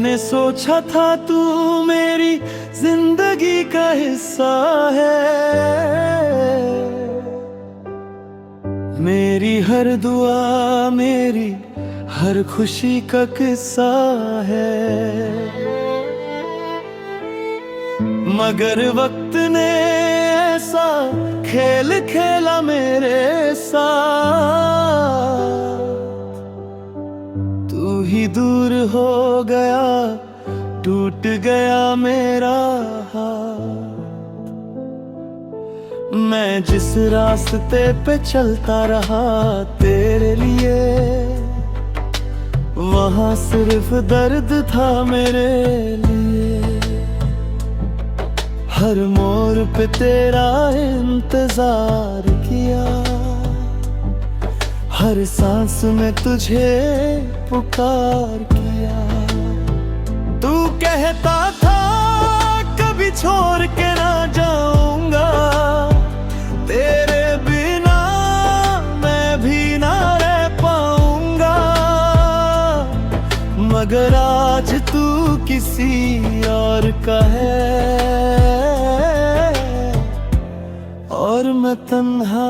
मैंने सोचा था तू मेरी जिंदगी का हिस्सा है, मेरी हर दुआ मेरी हर खुशी का किस्सा है। मगर वक्त ने ऐसा खेल खेला मेरे साथ, तू ही दूर हो गया, टूट गया मेरा हाथ। मैं जिस रास्ते पे चलता रहा तेरे लिए, वहाँ सिर्फ दर्द था मेरे लिए। हर मोड़ पे तेरा इंतजार किया, हर सांस में तुझे पुकार किया। तू कहता था कभी छोड़ के ना जाऊंगा, तेरे बिना मैं भी ना रह पाऊंगा। मगर आज तू किसी और का है, और मैं तन्हा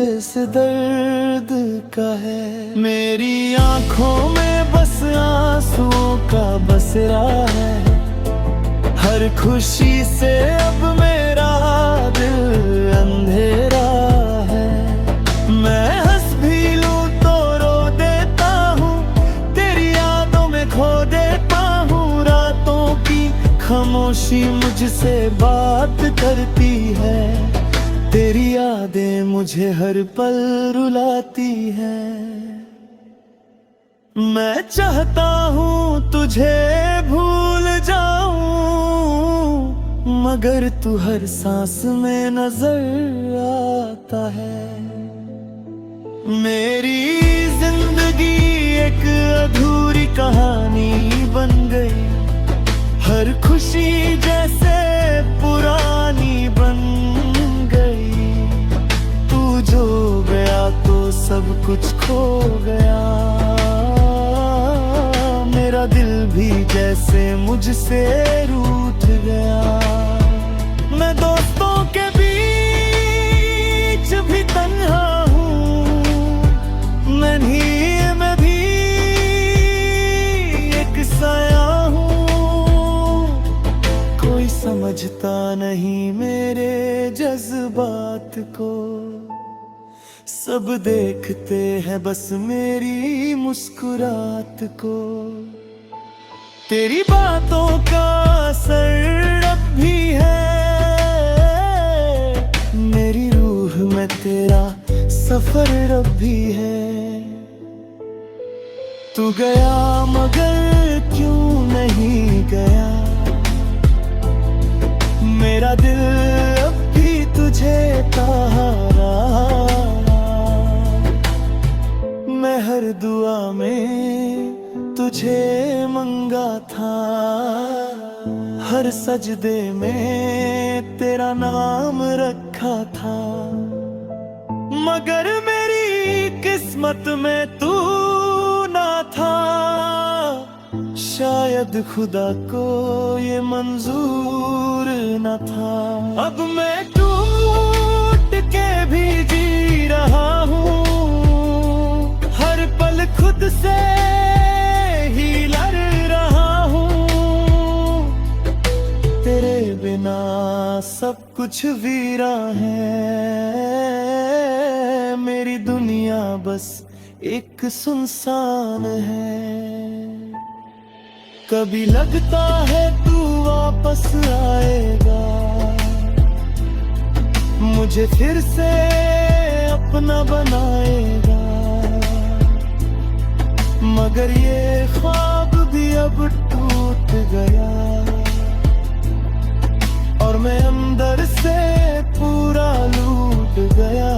इस दर्द का है। मेरी आंखों में बस आंसुओं का बसेरा है, हर खुशी से अब मेरा दिल अंधेरा है। मैं हंस भी लूं तो रो देता हूँ, तेरी यादों में खो देता हूँ। रातों की खामोशी मुझसे बात करती है, तेरी यादें मुझे हर पल रुलाती हैं। मैं चाहता हूँ तुझे भूल जाऊं, मगर तू हर सांस में नजर आता है। मेरी जिंदगी एक अधूरी कहानी बन गई, हर खुशी जैसे पुरानी बन गई। तू जो गया तो सब कुछ खो गया, मेरा दिल भी जैसे मुझसे रूठ गया। मैं दोस्तों के बीच भी तन्हा हूँ, मैं भी एक साया हूँ। कोई समझता नहीं मेरे जज्बात को, सब देखते हैं बस मेरी मुस्कुरात को। तेरी बातों का असर अब भी है, मेरी रूह में तेरा सफर अब भी है। तू गया मगर क्यों नहीं गया, मेरा दिल अब भी तुझे चाह रहा। मैं हर दुआ में तुझे मंगा था, हर सजदे में तेरा नाम रखा था। मगर मेरी किस्मत में तू ना था, शायद खुदा को ये मंजूर न था। अब मैं टूट के भी जी रहा हूँ, हर पल खुद से ही लड़ रहा हूँ। तेरे बिना सब कुछ वीरा है, मेरी दुनिया बस एक सुनसान है। कभी लगता है तू वापस आएगा, मुझे फिर से अपना बनाएगा। मगर ये ख्वाब भी अब टूट गया, और मैं अंदर से पूरा लूट गया।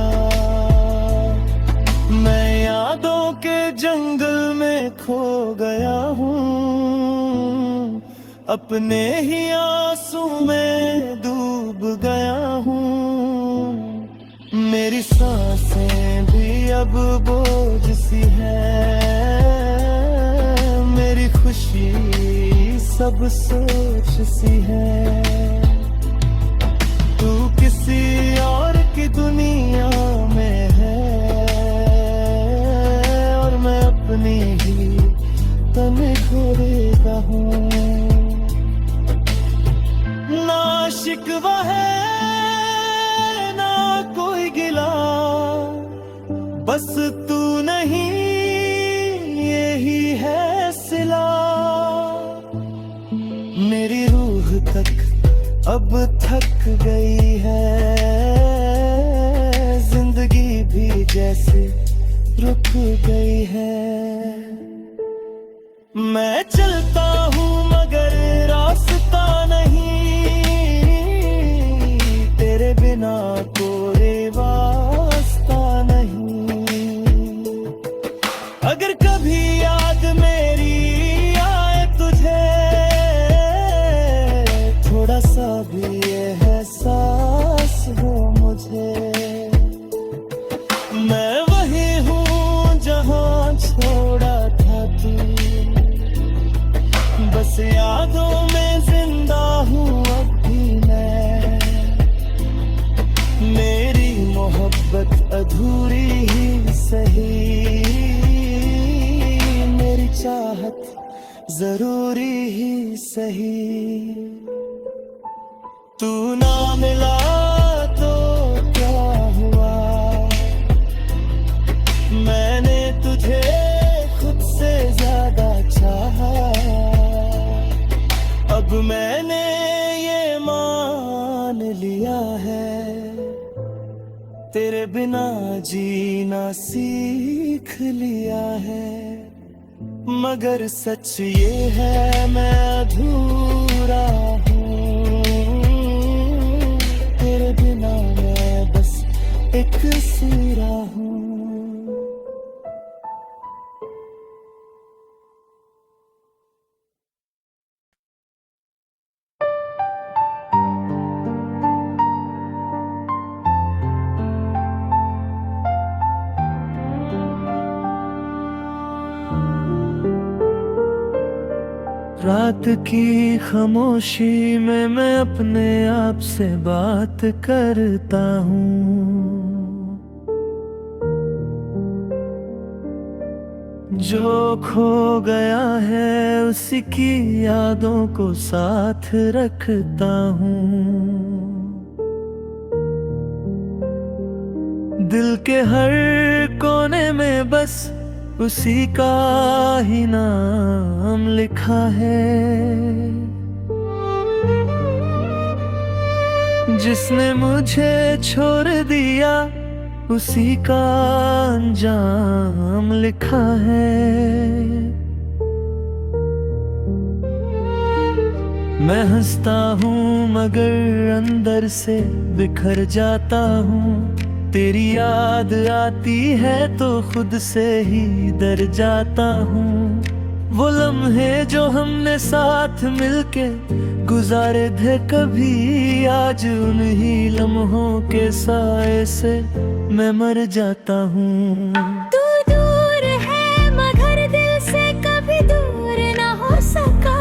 मैं यादों के जंगल में खो गया हूँ, अपने ही आंसू में डूब गया हूँ। मेरी सांसें भी अब बोझ सी है, मेरी खुशी सब सोच सी है। तू किसी और की दुनिया में है और मैं अपनी ही तने खोरेगा हूँ। ना शिकवा है ना कोई गिला, बस तू नहीं यही है सिला। मेरी रूह तक अब थक गई है, जिंदगी भी जैसे रुक गई है। मैं चलता हूँ मगर रास्ता नहीं, तेरे बिना कोई वास्ता नहीं। अगर कभी याद मेरी आए तुझे, थोड़ा सा भी एहसास हो मुझे। मैं वही हूँ जहाँ छोड़ा था तू, बस यादों में जिंदा हूँ अब भी मैं। मेरी मोहब्बत अधूरी ही सही, मेरी चाहत जरूरी ही सही। तू ना मिला तो क्या हुआ, मैंने तुझे खुद से ज्यादा चाहा। अब मैंने ये मान लिया है, तेरे बिना जीना सीख लिया है। मगर सच ये है मैं अधूरा हूँ, तेरे बिना मैं बस एक सूरा हूँ। रात की खामोशी में मैं अपने आप से बात करता हूँ। जो खो गया है उसी की यादों को साथ रखता हूँ। दिल के हर कोने में बस उसी का ही नाम लिखा है। जिसने मुझे छोड़ दिया उसी का अंजाम लिखा है। मैं हंसता हूँ मगर अंदर से बिखर जाता हूँ। तेरी याद आती है तो खुद से ही डर जाता हूँ। वो लम्हे जो हमने साथ मिलके गुजारे थे कभी, आज उन्हीं लम्हों के साए से मैं मर जाता हूँ। तू दूर है मगर दिल से कभी दूर ना हो सका।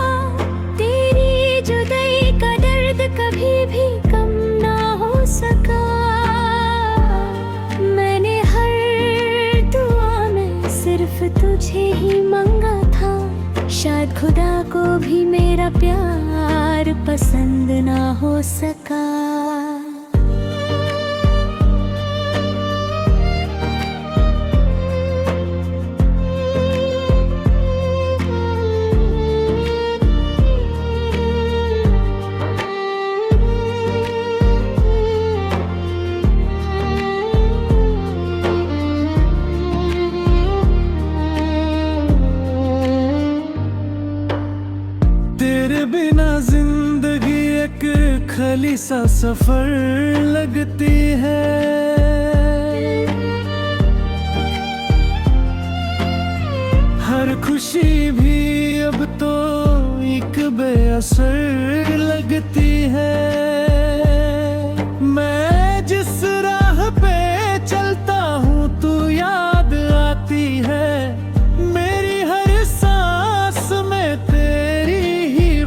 तेरी जुदाई का दर्द कभी भी कम ना हो सका। मैंने हर दुआ में सिर्फ तुझे ही मांगा था। शायद खुदा को भी मेरा प्यार पसंद ना हो सका। तेरे बिना जिंदगी एक खाली सा सफर लगती है। हर खुशी भी अब तो एक बेअसर लगती है। मैं जिस राह पे चलता हूँ तू याद आती है। मेरी हर सांस में तेरी ही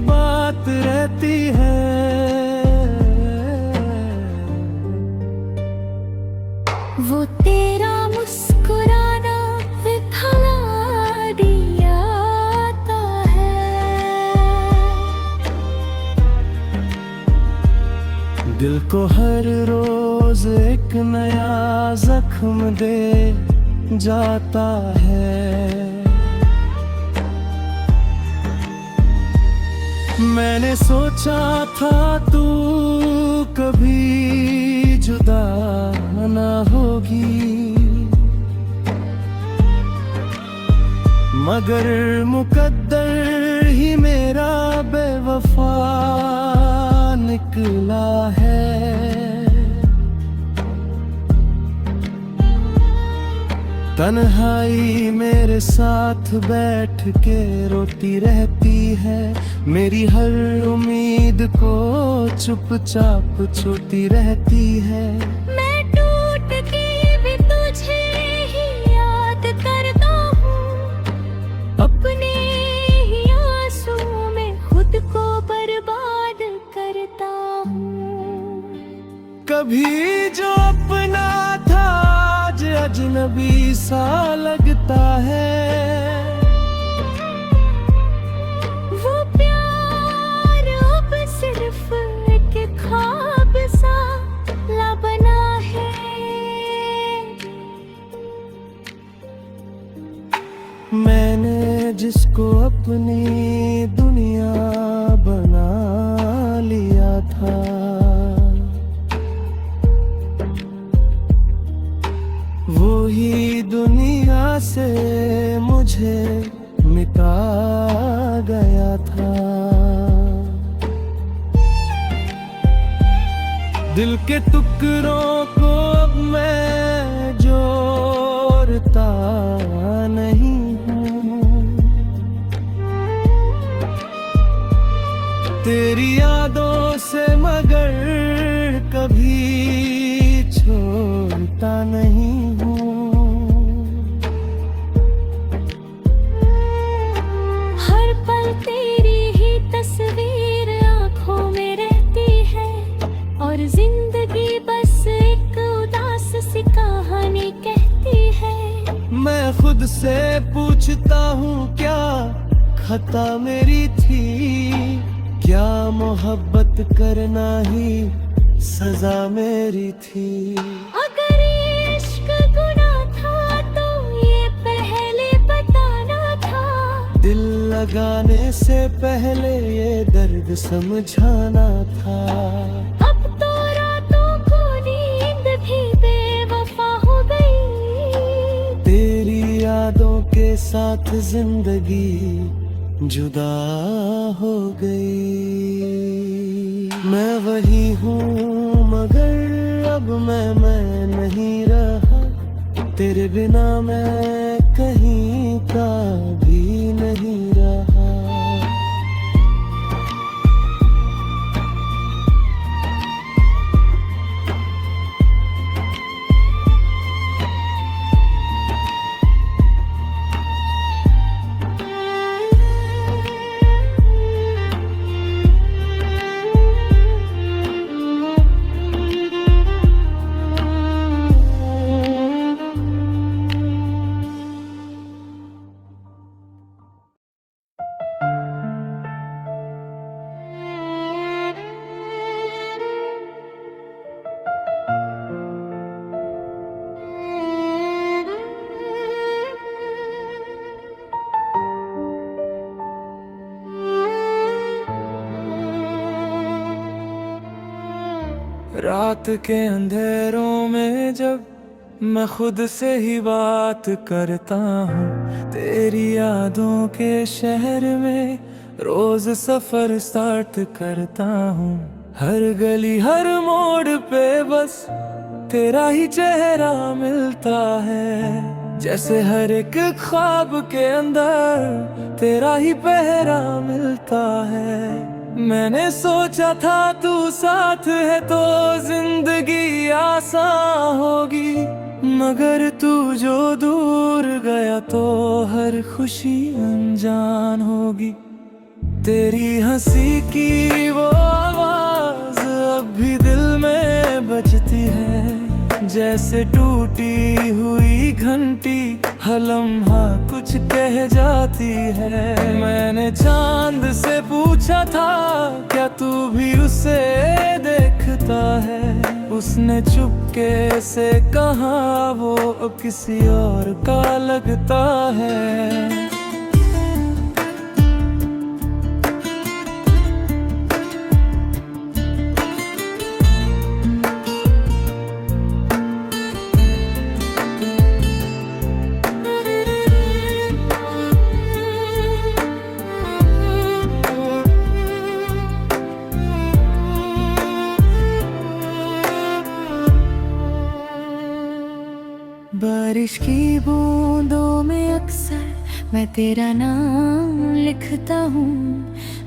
दिल को हर रोज एक नया जख्म दे जाता है। मैंने सोचा था तू कभी जुदा ना होगी, मगर मुकद्दर ही मेरा बेवफा निकला है। तन्हाई मेरे साथ बैठ के रोती रहती है, मेरी हर उम्मीद को चुपचाप छूती रहती है। मैं टूट के भी तुझे ही याद करता हूँ, अपने ही आंसू में खुद को बर्बाद करता हूँ। कभी जो अपना था आज अजनबी सा लगता है, वो प्यार अब सिर्फ एक ख्वाब सा ला बना है। मैंने जिसको अपनी दुनिया बना लिया था, वो ही दुनिया से मुझे मिटा गया था। दिल के टुकड़ों को अब मैं जोड़ता नहीं हूँ, तेरी यादों से मगर कभी छोड़ता नहीं हूँ। हर पल तेरी ही तस्वीर आँखों में रहती है, और जिंदगी बस एक उदास सी कहानी कहती है। मैं खुद से पूछता हूँ क्या खता मेरी थी, क्या मोहब्बत करना ही सजा मेरी थी। अगर इश्क गुनाह था तो ये पहले बताना था, दिल लगाने से पहले ये दर्द समझाना था। अब तो रातों को नींद भी बेवफा हो गई, तेरी यादों के साथ जिंदगी जुदा हो गई। मैं वही हूँ मगर अब मैं नहीं रहा, तेरे बिना मैं कहीं का भी नहीं रहा। रात के अंधेरों में जब मैं खुद से ही बात करता हूँ, तेरी यादों के शहर में रोज सफर स्टार्ट करता हूँ। हर गली हर मोड़ पे बस तेरा ही चेहरा मिलता है, जैसे हर एक ख्वाब के अंदर तेरा ही पहरा मिलता है। मैंने सोचा था तू साथ है तो जिंदगी आसान होगी, मगर तू जो दूर गया तो हर खुशी अनजान होगी। तेरी हंसी की वो आवाज अब भी दिल में बजती है, जैसे टूटी हुई घंटी हर लम्हा कुछ कह जाती है। मैंने चांद से पूछा था क्या तू भी उसे देखता किसने चुपके से कहा वो किसी और का लगता है। बारिश की बूंदों में अक्सर मैं तेरा नाम लिखता हूँ,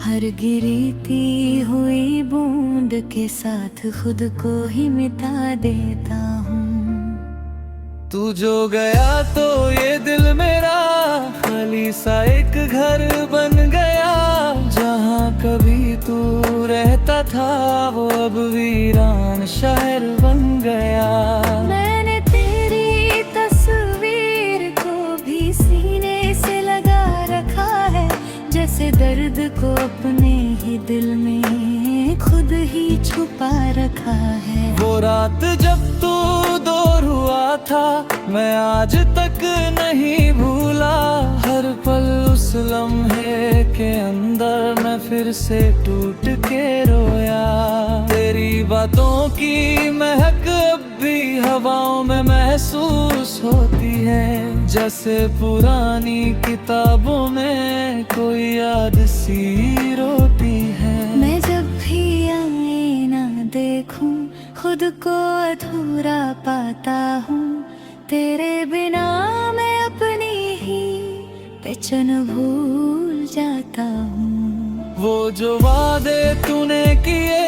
हर गिरती हुई बूंद के साथ खुद को ही मिटा देता हूँ। तू जो गया तो ये दिल मेरा खाली सा एक घर बन गया, जहाँ कभी तू रहता था वो अब वीरान शहर बन गया। मैंने तेरी तस्वीर को भी सीने से लगा रखा है, जैसे दर्द को अपने ही दिल में खुद ही छुपा रखा है। वो रात जब तू दूर हुआ था मैं आज तक नहीं भूला, हर पल उस लम्हे के अंदर मैं फिर से टूट के रोया। तेरी बातों की महक अब भी हवाओं में महसूस होती है, जैसे पुरानी किताबों में कोई याद सी रोती है। मैं जब भी आईना देखूं खुद को अधूरा पाता हूँ, तेरे बिना मैं अपनी ही पहचान भूल जाता हूँ। वो जो वादे तूने किए